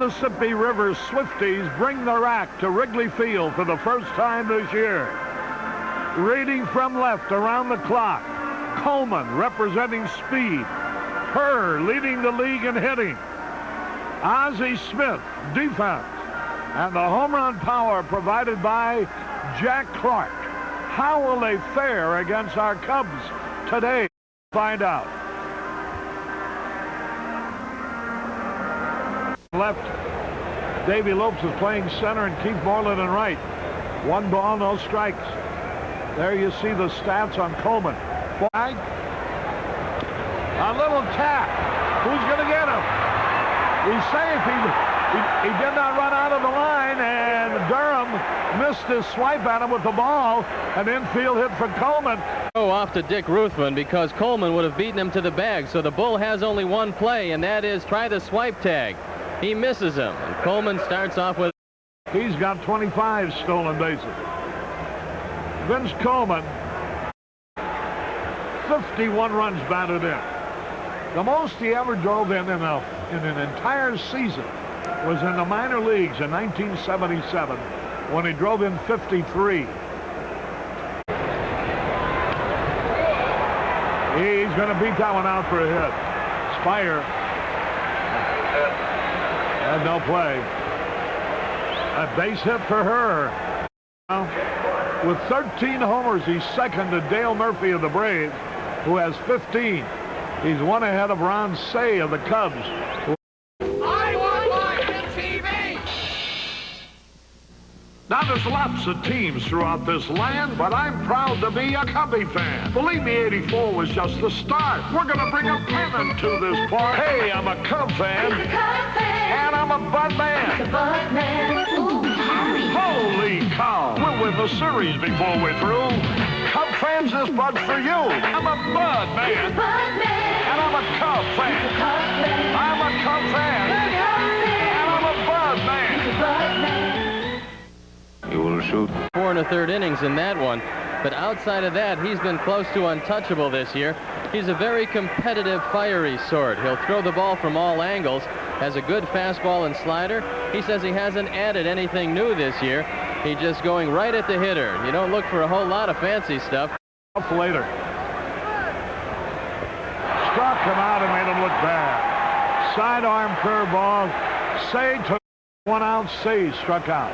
Mississippi River Swifties bring the rack to Wrigley Field for the first time this year. Reading from left around the clock, Coleman representing speed, Herr leading the league in hitting, Ozzie Smith defense, and the home run power provided by Jack Clark. How will they fare against our Cubs today? Find out. Left, Davey Lopes is playing center and Keith Moreland in right. 1 ball, no strikes. There you see the stats on Coleman. A little tap. Who's going to get him? He's safe. He did not run out of the line, and Durham missed his swipe at him with the ball. An infield hit for Coleman. Off to Dick Ruthven because Coleman would have beaten him to the bag. So the Bull has only one play, and that is try the swipe tag. He misses him, and Coleman starts off with... He's got 25 stolen bases. Vince Coleman, 51 runs batted in. The most he ever drove in an entire season was in the minor leagues in 1977 when he drove in 53. He's going to beat that one out for a hit. Spire had no play. A base hit for her. With 13 homers, he's second to Dale Murphy of the Braves, who has 15. He's one ahead of Ron Say of the Cubs. I want live TV! Now, there's lots of teams throughout this land, but I'm proud to be a Cubby fan. Believe me, 84 was just the start. We're going to bring a pennant to this party. Hey, I'm a Cub fan. And I'm a Bud man. Bud man. Ooh, Harry. Holy cow. We'll win the series before we're through. Cub fans, this Bud's for you. I'm a Bud man. Bud man. And I'm a Cub fan. I'm a Cub fan. And I'm a Bud man. Bud man. You will shoot 4 1/3 innings in that one. But outside of that, he's been close to untouchable this year. He's a very competitive, fiery sort. He'll throw the ball from all angles, has a good fastball and slider. He says he hasn't added anything new this year. He's just going right at the hitter. You don't look for a whole lot of fancy stuff. Later. Struck him out and made him look bad. Sidearm curveball. Say took one out. Say struck out.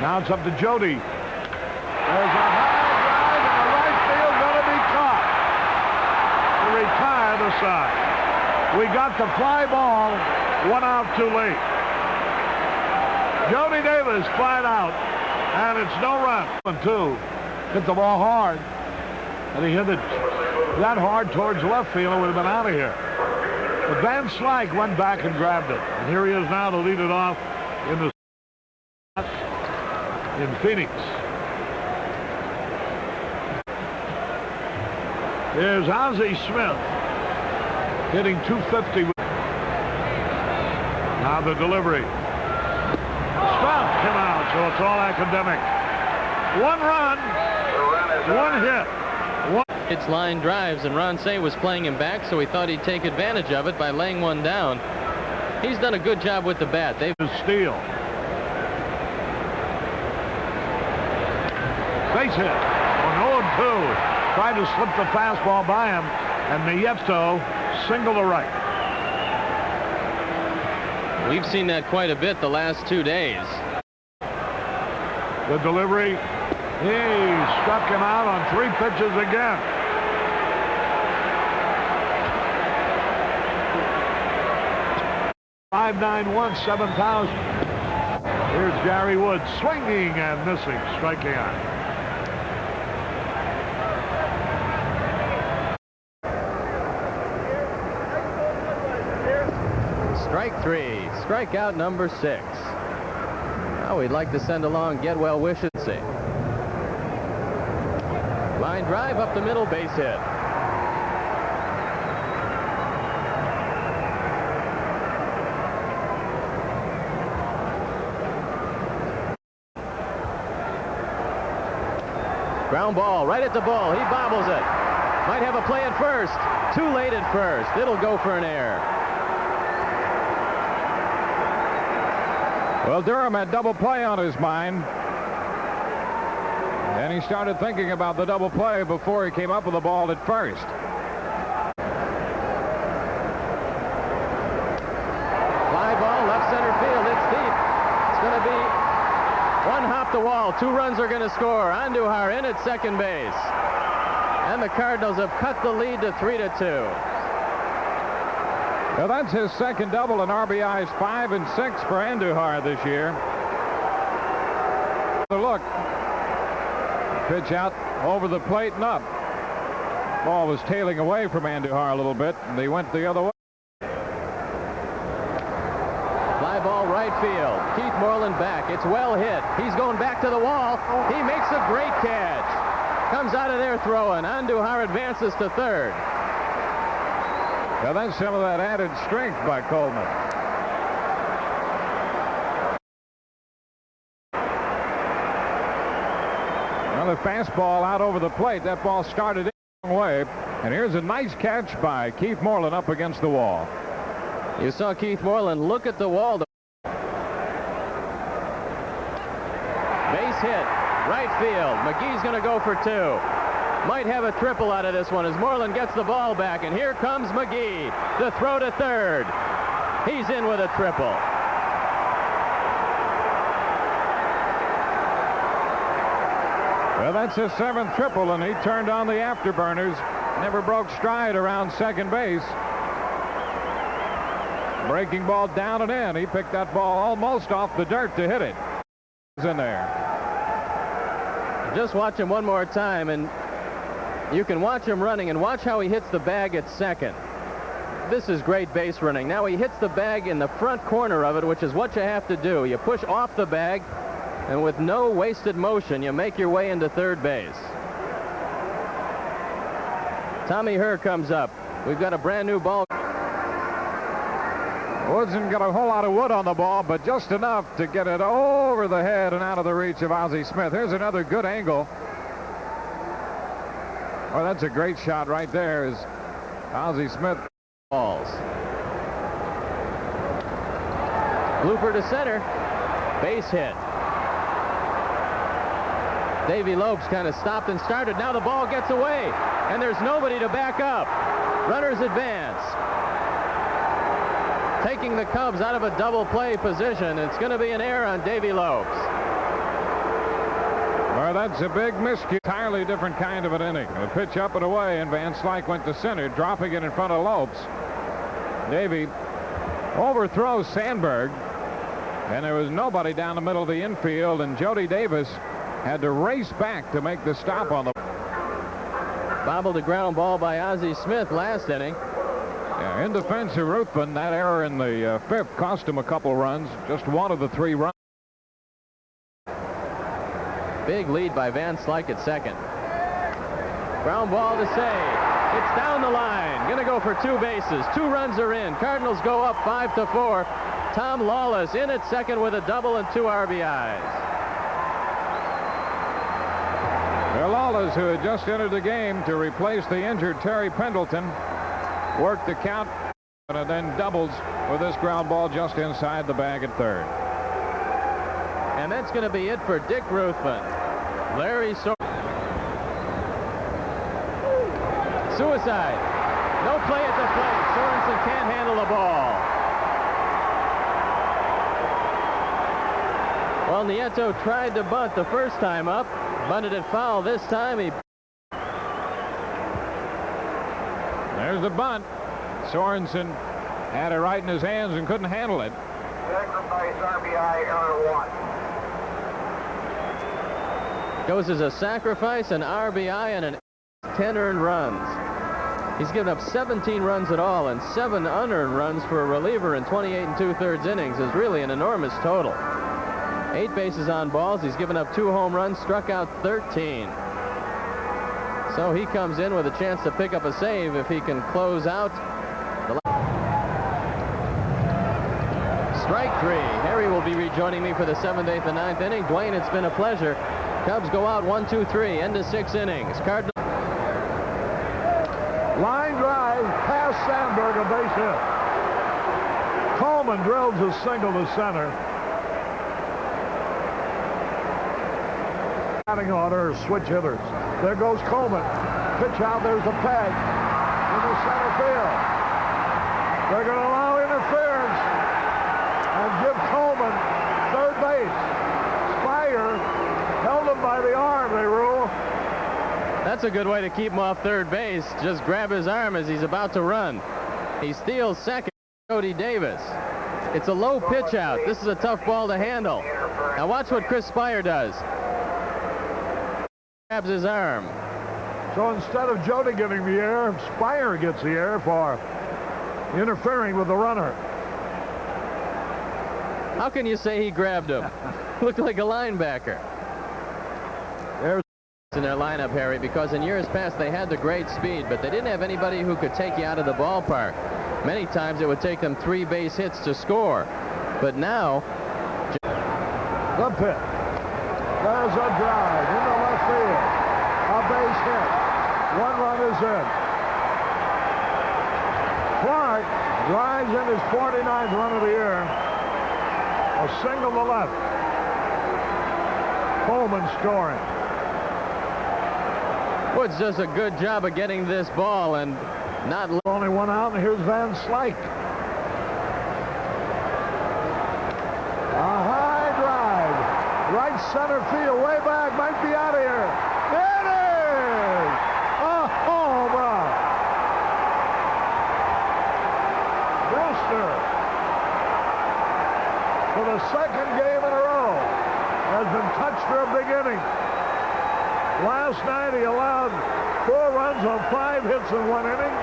Now it's up to Jody. There's a high drive in the right field, going to be caught to retire the side. We got the fly ball, 1 out too late. Jody Davis flied out, and it's no run. 1-2. Hit the ball hard, and he hit it that hard towards left field. It would have been out of here. But Van Slyke went back and grabbed it, and here he is now to lead it off in the in Phoenix. There's Ozzie Smith hitting 250. Now the delivery. Stop him out, so it's all academic. 1 run, 1 hit. It's line drives, and Ron Say was playing him back, so he thought he'd take advantage of it by laying one down. He's done a good job with the bat. They've steal. Base hit on 0-2. Tried to slip the fastball by him, and Nieto single to right. We've seen that quite a bit the last 2 days. The delivery. He struck him out on 3 pitches again. $591,7,000. Here's Gary Wood swinging and missing, striking out. Strike 3, strikeout number 6. Now we'd like to send along get well wishes. Line drive up the middle, base hit. Ground ball right at the ball. He bobbles it. Might have a play at first. Too late at first. It'll go for an error. Well, Durham had double play on his mind. And he started thinking about the double play before he came up with the ball at first. Fly ball, left center field. It's deep. It's going to be one hop the wall. 2 runs are going to score. Andujar in at second base. And the Cardinals have cut the lead to 3-2. Well, that's his second double, and RBIs 5 and 6 for Andujar this year. Look. Pitch out over the plate and up. Ball was tailing away from Andujar a little bit, and they went the other way. Fly ball right field. Keith Moreland back. It's well hit. He's going back to the wall. He makes a great catch. Comes out of there throwing. Andujar advances to third. Now that's some of that added strength by Coleman. Another fastball out over the plate. That ball started in the wrong way. And here's a nice catch by Keith Moreland up against the wall. You saw Keith Moreland look at the wall. Base hit. Right field. McGee's going to go for 2. Might have a triple out of this one as Moreland gets the ball back. And here comes McGee. The throw to third. He's in with a triple. Well, that's his 7th triple, and he turned on the afterburners. Never broke stride around second base. Breaking ball down and in. He picked that ball almost off the dirt to hit it. He's in there. Just watch him one more time, and you can watch him running, and watch how he hits the bag at second. This is great base running. Now he hits the bag in the front corner of it, which is what you have to do. You push off the bag, and with no wasted motion, you make your way into third base. Tommy Herr comes up. We've got a brand new ball. Woods didn't get a whole lot of wood on the ball, but just enough to get it over the head and out of the reach of Ozzie Smith. Here's another good angle. Oh, that's a great shot right there as Ozzie Smith balls. Blooper to center. Base hit. Davey Lopes kind of stopped and started. Now the ball gets away, and there's nobody to back up. Runners advance. Taking the Cubs out of a double play position. It's going to be an error on Davey Lopes. Well, that's a big miscue. Entirely different kind of an inning. A pitch up and away, and Van Slyke went to center, dropping it in front of Lopes. Davey overthrows Sandberg, and there was nobody down the middle of the infield, and Jody Davis had to race back to make the stop on the bobbled a ground ball by Ozzie Smith last inning. Yeah, in defense of Ruthven, that error in the 5th cost him a couple runs, just one of the 3 runs. Big lead by Van Slyke at second. Ground ball to save. It's down the line. Going to go for 2 bases. 2 runs are in. Cardinals go up 5-4. Tom Lawless in at second with a double and 2 RBIs. Well, Lawless, who had just entered the game to replace the injured Terry Pendleton, worked the count and then doubles with this ground ball just inside the bag at third. And that's going to be it for Dick Ruthven. Larry suicide. No play at the plate. Sorensen can't handle the ball. Well, Nieto tried to bunt the first time up. Bunted it foul this time. There's the bunt. Sorensen had it right in his hands and couldn't handle it. Sacrifice RBI error 1. Goes as a sacrifice, an RBI, and an 10 earned runs. He's given up 17 runs at all, and 7 unearned runs for a reliever in 28 2/3 innings is really an enormous total. 8 bases on balls. He's given up 2 home runs, struck out 13. So he comes in with a chance to pick up a save if he can close out. Strike 3. Harry will be rejoining me for the 7th, 8th, and 9th inning. Dwayne, it's been a pleasure. Cubs go out 1-2-3, end of 6 innings. Cardinals. Line drive past Sandberg, a base hit. Coleman drills a single to center. batting order, switch hitters. There goes Coleman. Pitch out, there's the peg in the center field. They're going to allow interference and give Coleman third base. Spire held him by the arm, they rule. That's a good way to keep him off third base. Just grab his arm as he's about to run. He steals second. Jody Davis. It's a low pitch out. This is a tough ball to handle. Now watch what Chris Spire does. Grabs his arm. So instead of Jody getting the air, Spire gets the air for interfering with the runner. How can you say he grabbed him? Looked like a linebacker. There's In their lineup, Harry, because in years past they had the great speed, but they didn't have anybody who could take you out of the ballpark. Many times it would take them 3 base hits to score. But now, the pitch. There's a drive into left field. A base hit. 1 run is in. Clark drives in his 49th run of the year. A single to left. Coleman scoring. Woods does a good job of getting this ball and not. Only 1 out, and here's Van Slyke. A high drive. Right center field, way back, might be out of here. It is! A home run. Brewster, for the 2nd game in a row, has been touched for a big inning. Last night he allowed 4 runs on 5 hits in 1 inning.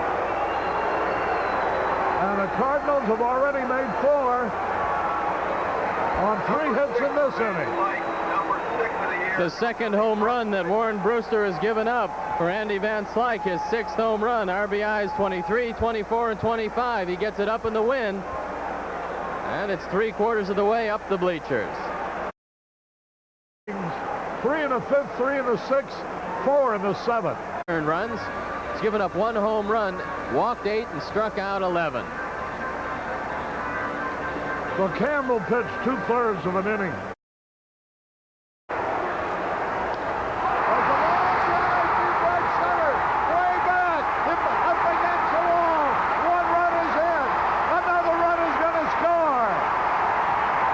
And the Cardinals have already made 4 on 3 hits in this inning. The 2nd home run that Warren Brewster has given up for Andy Van Slyke, his 6th home run. RBIs 23, 24, and 25. He gets it up in the wind, and it's 3/4 of the way up the bleachers. 3 in the 5th, 3 in the 6th, 4 in the 7th. Earned runs. He's given up 1 home run, walked 8, and struck out 11. So Campbell pitched 2/3 of an inning. There's a long drive, deep right center, way back, up against the wall. 1 run is in. Another run is going to score.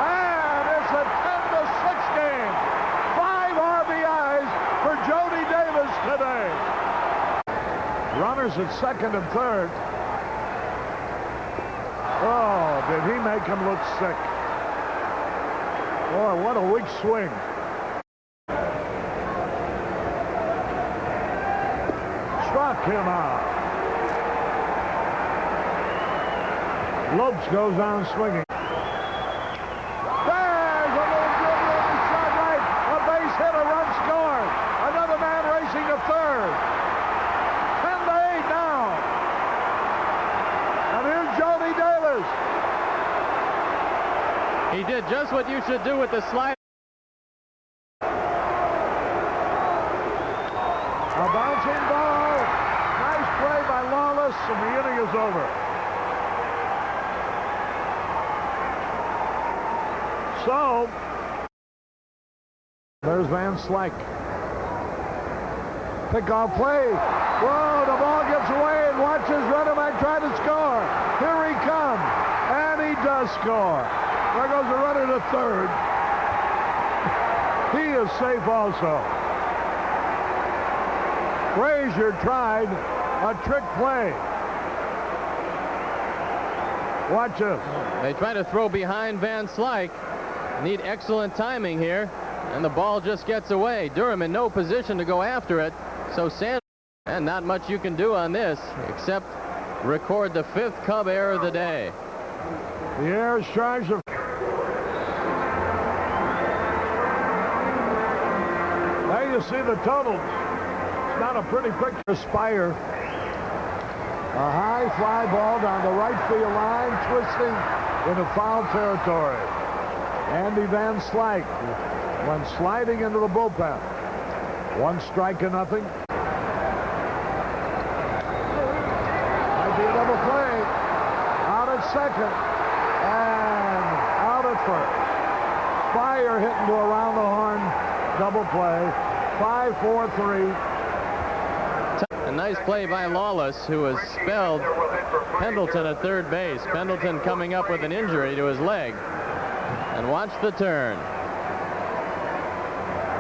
And it's a 10-6 game. 5 RBIs for Jody Davis today. Runners at 2nd and 3rd. Oh, did he make him look sick? Boy, what a weak swing. Struck him out. Lopes goes down swinging. There's a little dribble in the shot right. A base hit, a run scored. Another man racing to 3rd. 10-8 now. And here's Jody Davis. He did just what you should do with the slide. A bouncing ball. Nice play by Lawless, and the inning is over. So, there's Van Slyke. Pickoff play. Whoa, the ball gets away, and watches runner might try to score. Here he comes, and he does score. There goes the runner to 3rd. He is safe also. Frazier tried a trick play. Watch this. They try to throw behind Van Slyke. Need excellent timing here, and the ball just gets away. Durham in no position to go after it, so Sanders, and not much you can do on this except record the 5th Cub error of the day. The air is charged of. There you see the totals. It's not a pretty picture. Spire. A high fly ball down the right field line, twisting into foul territory. Andy Van Slyke went sliding into the bullpen. 1 strike to nothing. Might be a double play. Out at 2nd and out at 1st. Spire hitting to around the horn double play. 5-4-3. A nice play by Lawless, who has spelled Pendleton at third base. Pendleton coming up with an injury to his leg. And watch the turn.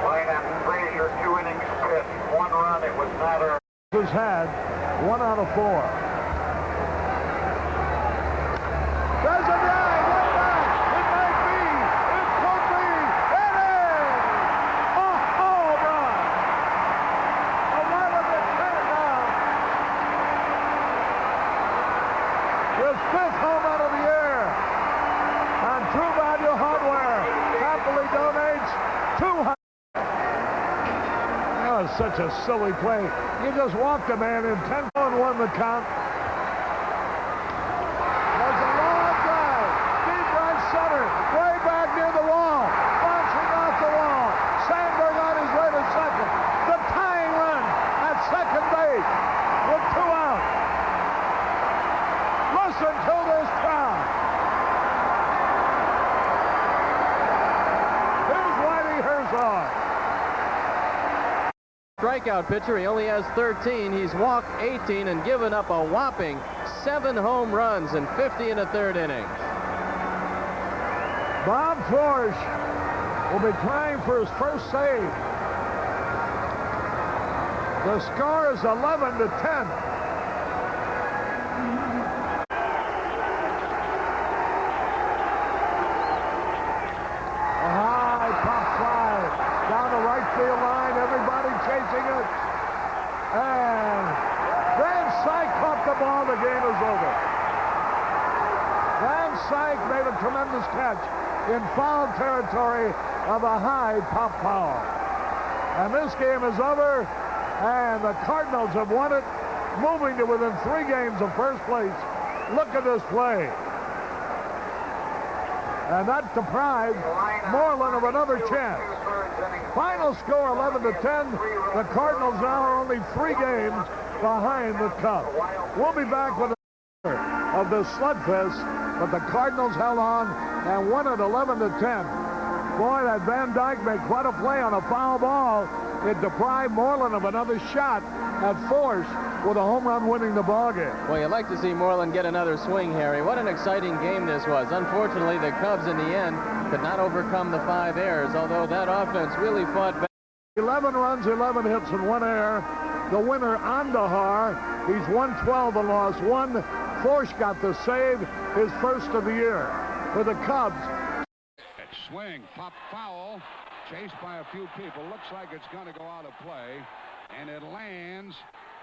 Lineup, Frazier, 2 innings pitched, 1 run. It was Matter. Has had 1 out of 4. There's a drive, way back. It might be. It could be. It is. A home run. 11 to 10 now. His 5th home run of the year. And True Value Hardware happily donates 200. That was such a silly play. You just walked a man in 10-1 the count. There's a long drive. Deep right center. Way back near the wall. Bouncing off the wall. Sandberg on his way to second. The tying run at second base with 2 out. Listen to this crowd. Here's Whitey Herzog. Strikeout pitcher. He only has 13. He's walked 18 and given up a whopping 7 home runs in 50 in the 3rd inning. Bob Forsch will be trying for his first save. The score is 11 to 10. A high pop fly down the right field line. Everybody chasing it. And Van Slyke caught the ball. The game is over. Van Slyke made a tremendous catch in foul territory of a high pop foul. And this game is over. And the Cardinals have won it, moving to within 3 games of first place. Look at this play. And that deprived Moreland of another chance. Final score 11 to 10. The Cardinals now are only 3 games behind the Cubs. We'll be back with another of the slugfest, but the Cardinals held on and won it 11 to 10. Boy, that Van Dyke made quite a play on a foul ball. It deprived Moreland of another shot at Force with a home run winning the ballgame. Well, you'd like to see Moreland get another swing, Harry. What an exciting game this was. Unfortunately, the Cubs in the end could not overcome the 5 errors, although that offense really fought back. 11 runs, 11 hits, and 1 error. The winner, Andahar, he's 112 and lost 1. Force got the save, his first of the year. For the Cubs, swing, pop foul, chased by a few people. Looks like it's going to go out of play, and it lands.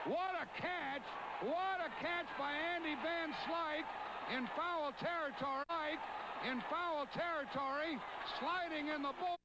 What a catch! What a catch by Andy Van Slyke in foul territory. In foul territory, sliding in the bull.